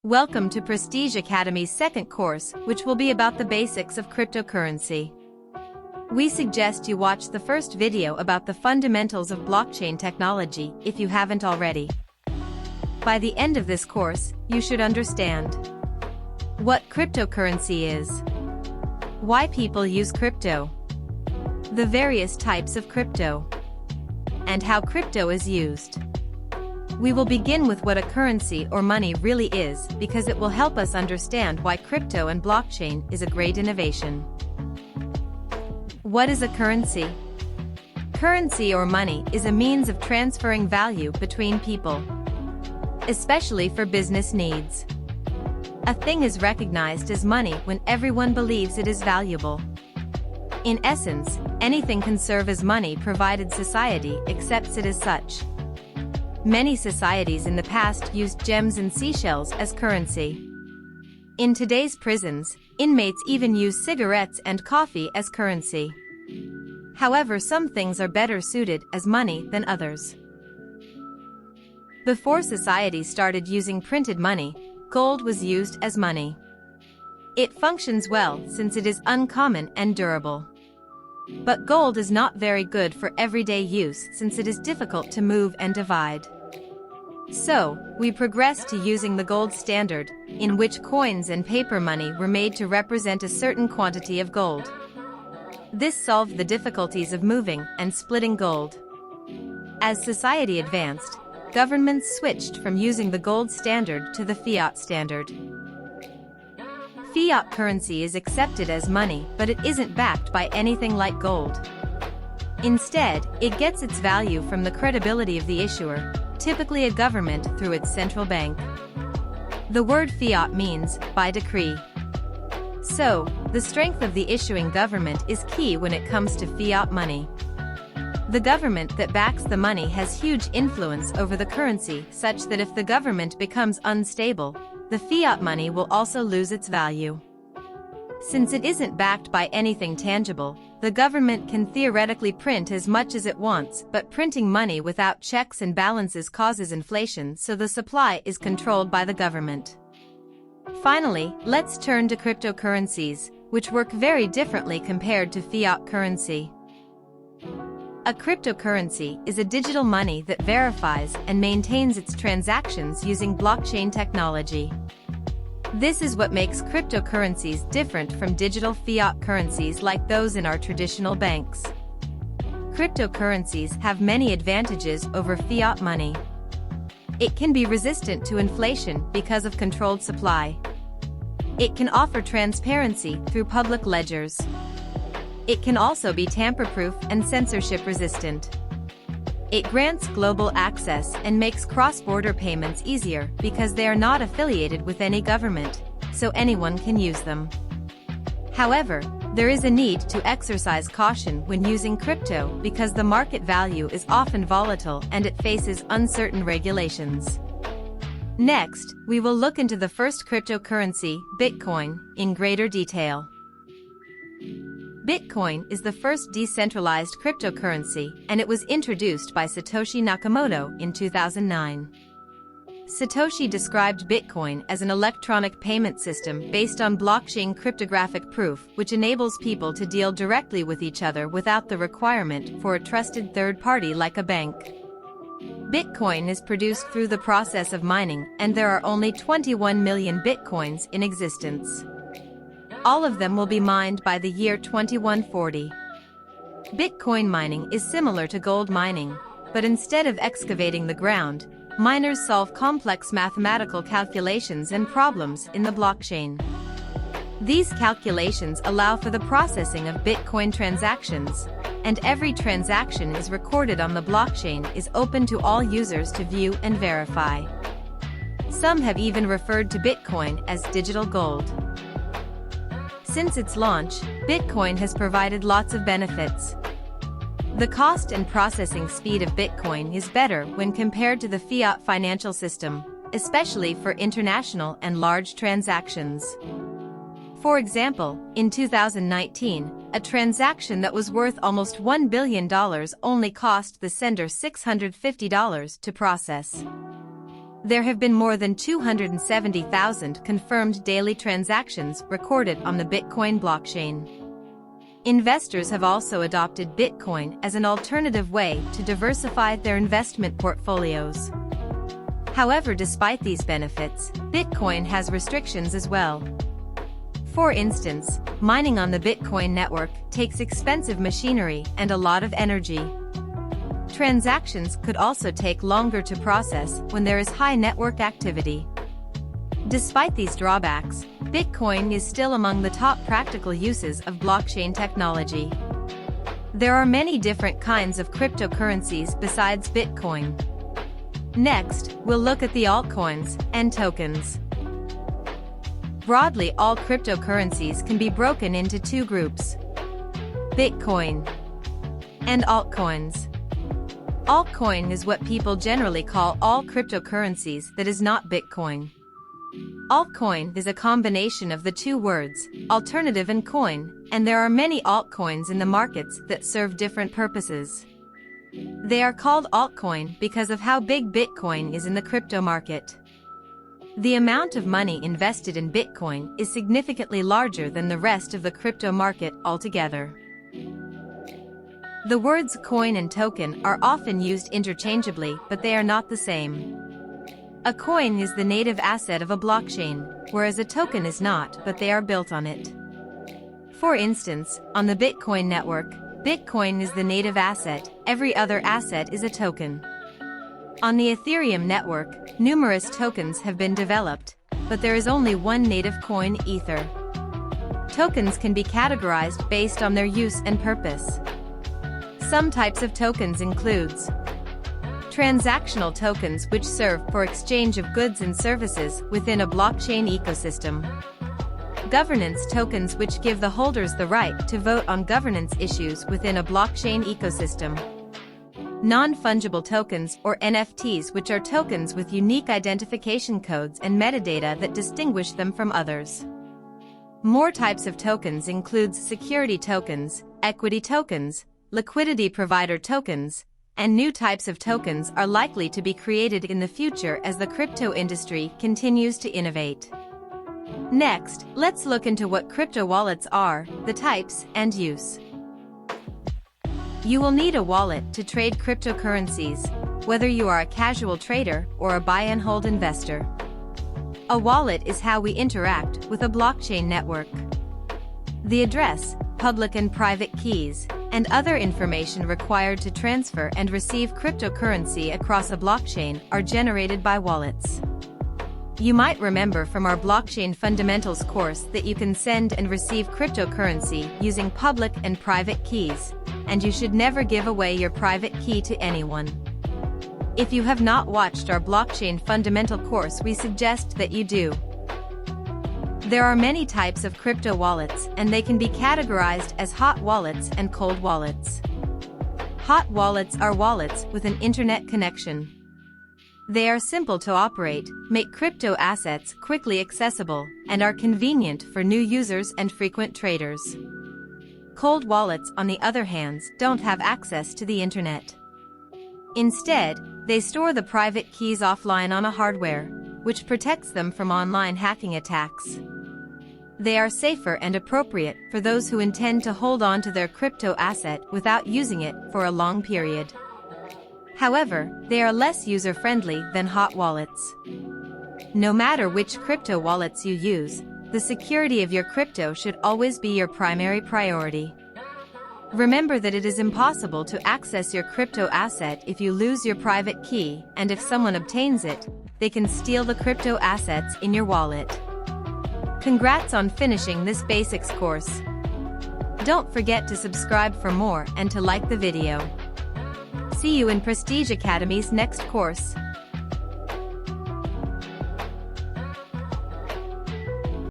Welcome to Prestige Academy's second course, which will be about the basics of cryptocurrency. We suggest you watch the first video about the fundamentals of blockchain technology if you haven't already. By the end of this course, you should understand what cryptocurrency is, why people use crypto, the various types of crypto, and how crypto is used. We will begin with what a currency or money really is because it will help us understand why crypto and blockchain is a great innovation. What is a currency? Currency or money is a means of transferring value between people, especially for business needs. A thing is recognized as money when everyone believes it is valuable. In essence, anything can serve as money provided society accepts it as such. Many societies in the past used gems and seashells as currency. In today's prisons, inmates even use cigarettes and coffee as currency. However, some things are better suited as money than others. Before society started using printed money, gold was used as money. It functions well since it is uncommon and durable. But gold is not very good for everyday use since it is difficult to move and divide. So, we progressed to using the gold standard, in which coins and paper money were made to represent a certain quantity of gold. This solved the difficulties of moving and splitting gold. As society advanced, governments switched from using the gold standard to the fiat standard. Fiat currency is accepted as money, but it isn't backed by anything like gold. Instead, it gets its value from the credibility of the issuer, typically a government through its central bank. The word fiat means by decree. So, the strength of the issuing government is key when it comes to fiat money. The government that backs the money has huge influence over the currency, such that if the government becomes unstable, the fiat money will also lose its value. Since it isn't backed by anything tangible, the government can theoretically print as much as it wants, but printing money without checks and balances causes inflation, so the supply is controlled by the government. Finally, let's turn to cryptocurrencies, which work very differently compared to fiat currency. A cryptocurrency is a digital money that verifies and maintains its transactions using blockchain technology. This is what makes cryptocurrencies different from digital fiat currencies like those in our traditional banks. Cryptocurrencies have many advantages over fiat money. It can be resistant to inflation because of controlled supply. It can offer transparency through public ledgers. It can also be tamper-proof and censorship-resistant. It grants global access and makes cross-border payments easier because they are not affiliated with any government, so anyone can use them. However, there is a need to exercise caution when using crypto because the market value is often volatile and it faces uncertain regulations. Next, we will look into the first cryptocurrency, Bitcoin, in greater detail. Bitcoin is the first decentralized cryptocurrency, and it was introduced by Satoshi Nakamoto in 2009. Satoshi described Bitcoin as an electronic payment system based on blockchain cryptographic proof, which enables people to deal directly with each other without the requirement for a trusted third party like a bank. Bitcoin is produced through the process of mining, and there are only 21 million Bitcoins in existence. All of them will be mined by the year 2140. Bitcoin mining is similar to gold mining, but instead of excavating the ground, miners solve complex mathematical calculations and problems in the blockchain. These calculations allow for the processing of Bitcoin transactions, and every transaction is recorded on the blockchain is open to all users to view and verify. Some have even referred to Bitcoin as digital gold. Since its launch, Bitcoin has provided lots of benefits. The cost and processing speed of Bitcoin is better when compared to the fiat financial system, especially for international and large transactions. For example, in 2019, a transaction that was worth almost $1 billion only cost the sender $650 to process. There have been more than 270,000 confirmed daily transactions recorded on the Bitcoin blockchain. Investors have also adopted Bitcoin as an alternative way to diversify their investment portfolios. However, despite these benefits, Bitcoin has restrictions as well. For instance, mining on the Bitcoin network takes expensive machinery and a lot of energy. Transactions could also take longer to process when there is high network activity. Despite these drawbacks, Bitcoin is still among the top practical uses of blockchain technology. There are many different kinds of cryptocurrencies besides Bitcoin. Next, we'll look at the altcoins and tokens. Broadly, all cryptocurrencies can be broken into two groups: Bitcoin and altcoins. Altcoin is what people generally call all cryptocurrencies that is not Bitcoin. Altcoin is a combination of the two words, alternative and coin, and there are many altcoins in the markets that serve different purposes. They are called altcoin because of how big Bitcoin is in the crypto market. The amount of money invested in Bitcoin is significantly larger than the rest of the crypto market altogether. The words coin and token are often used interchangeably, but they are not the same. A coin is the native asset of a blockchain, whereas a token is not, but they are built on it. For instance, on the Bitcoin network, Bitcoin is the native asset, every other asset is a token. On the Ethereum network, numerous tokens have been developed, but there is only one native coin, Ether. Tokens can be categorized based on their use and purpose. Some types of tokens includes transactional tokens, which serve for exchange of goods and services within a blockchain ecosystem. Governance tokens, which give the holders the right to vote on governance issues within a blockchain ecosystem. Non-fungible tokens, or NFTs, which are tokens with unique identification codes and metadata that distinguish them from others. More types of tokens include security tokens, equity tokens, liquidity provider tokens, and new types of tokens are likely to be created in the future as the crypto industry continues to innovate. Next, let's look into what crypto wallets are, the types, and use. You will need a wallet to trade cryptocurrencies, whether you are a casual trader or a buy and hold investor. A wallet is how we interact with a blockchain network. The address, public and private keys, and other information required to transfer and receive cryptocurrency across a blockchain are generated by wallets. You might remember from our Blockchain Fundamentals course that you can send and receive cryptocurrency using public and private keys, and you should never give away your private key to anyone. If you have not watched our Blockchain Fundamental course, we suggest that you do. There are many types of crypto wallets, and they can be categorized as hot wallets and cold wallets. Hot wallets are wallets with an internet connection. They are simple to operate, make crypto assets quickly accessible, and are convenient for new users and frequent traders. Cold wallets, on the other hand, don't have access to the internet. Instead, they store the private keys offline on a hardware, which protects them from online hacking attacks. They are safer and appropriate for those who intend to hold on to their crypto asset without using it for a long period. However, they are less user-friendly than hot wallets. No matter which crypto wallets you use, the security of your crypto should always be your primary priority. Remember that it is impossible to access your crypto asset if you lose your private key, and if someone obtains it, they can steal the crypto assets in your wallet. Congrats on finishing this basics course. Don't forget to subscribe for more and to like the video. See you in Prestige Academy's next course.